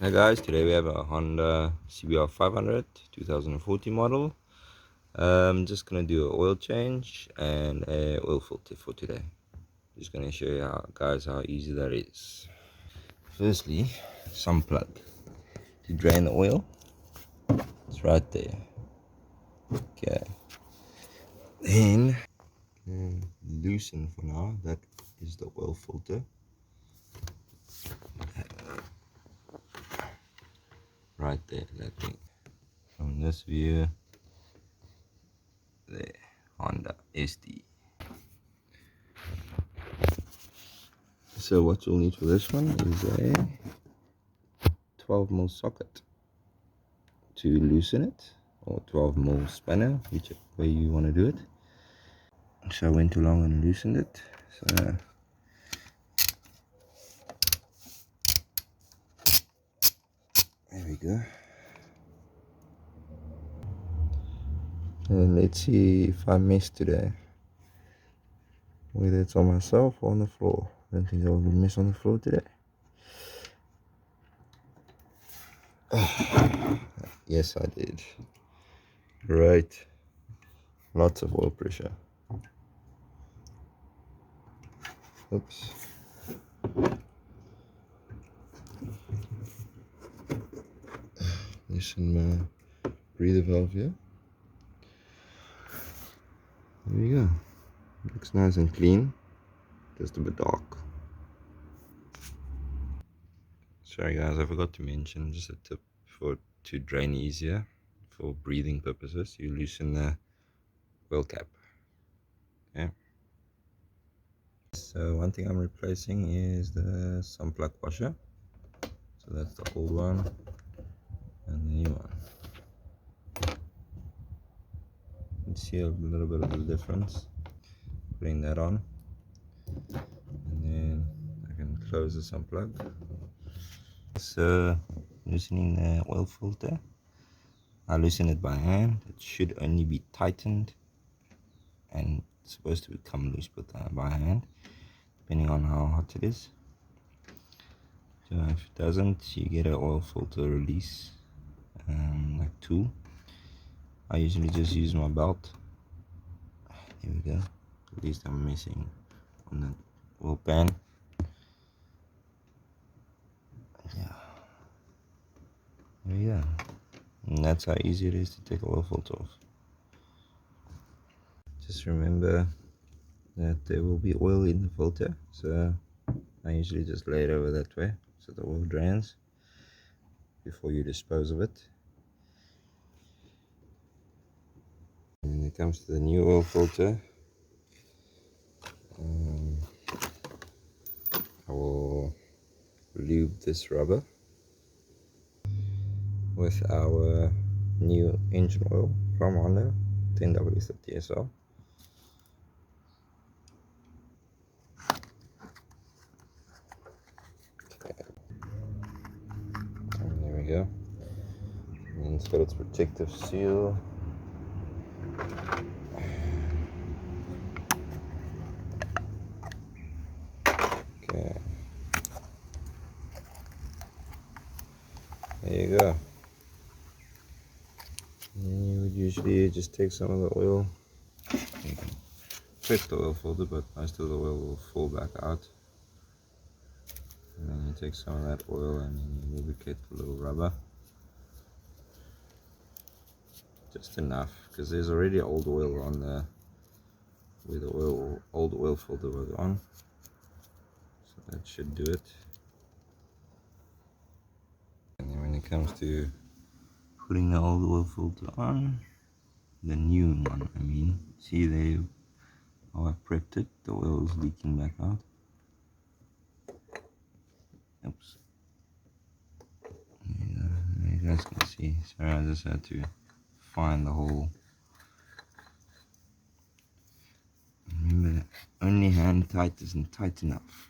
Hi guys, today we have a Honda CBR500 2014 model. Just gonna do an oil change and a oil filter for today. Just gonna show you how easy that is. Firstly, some plug to drain the oil. It's right there. Okay. Then loosen for now. That is the oil filter. Right there, that thing. From this view, there, Honda SD. So what you'll need for this one is a 12mm socket to loosen it, or 12mm spanner, whichever way you want to do it. So I went along and loosened it. So there we go. And let's see if I missed today, whether it's on myself or on the floor. I don't think I will miss on the floor today. Yes, I did. Right. Lots of oil pressure. Oops. Loosen my breather valve here. There we go. Looks nice and clean. Just a bit dark. Sorry guys, I forgot to mention, just a tip to drain easier for breathing purposes. You loosen the oil cap. Yeah. So one thing I'm replacing is the sun plug washer. So that's the old one and the new one. You can see a little bit of the difference. Putting that on, and then I can close the sun plug. So loosening the oil filter, I loosen it by hand. It should only be tightened and it's supposed to become loose by hand, depending on how hot it is. So if it doesn't, you get an oil filter release like tool. I usually just use my belt. Here we go. At least I'm missing on the oil pan. Yeah. There we go. And that's how easy it is to take an oil filter off. Just remember that there will be oil in the filter, so I usually just lay it over that way so the oil drains before you dispose of it. And when it comes to the new oil filter, I will lube this rubber with our new engine oil from Honda 10W30SL. And there we go. And it's got its protective seal. Okay. There you go. And you would usually just take some of the oil. You can check the oil filter, but most of the oil will fall back out. And then you take some of that oil and then you lubricate the little rubber. Just enough, because there's already old oil on the where the old oil filter was on. So that should do it. And then when it comes to putting the old oil filter on, the new one, I mean, see there how I prepped it, the oil is leaking back out. Oops. Yeah, you guys can see. Sorry, I just had to find the hole. Remember, only hand tight isn't tight enough.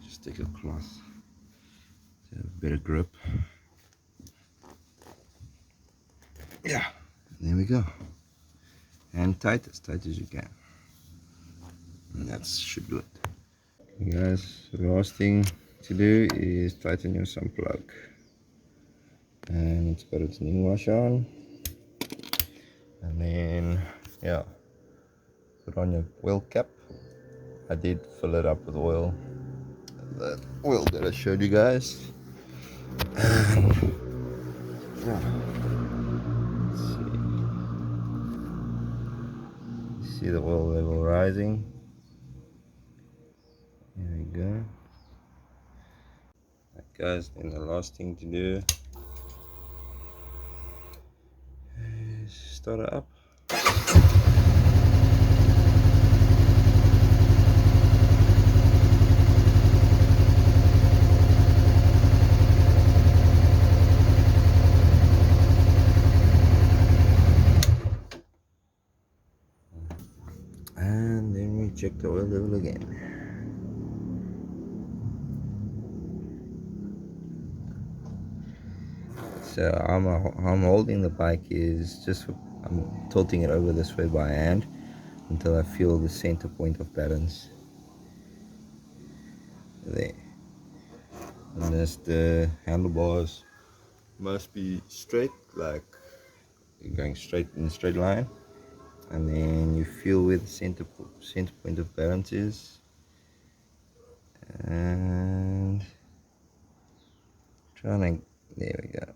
Just take a cloth to have a better grip. Yeah, there we go. Hand tight as you can. And that should do it. Okay guys, the last thing to do is tighten your sun plug, and it's got its new wash on, and then yeah, put on your oil cap. I did fill it up with oil, that oil that I showed you guys. And yeah, see the oil level rising. There we go. Right, guys, then the last thing to do is start it up. And then we check the oil level again. So I'm holding the bike is just, I'm tilting it over this way by hand until I feel the center point of balance there. And as the handlebars must be straight, like you're going straight in a straight line, and then you feel where the center point of balance is, and trying to, there we go.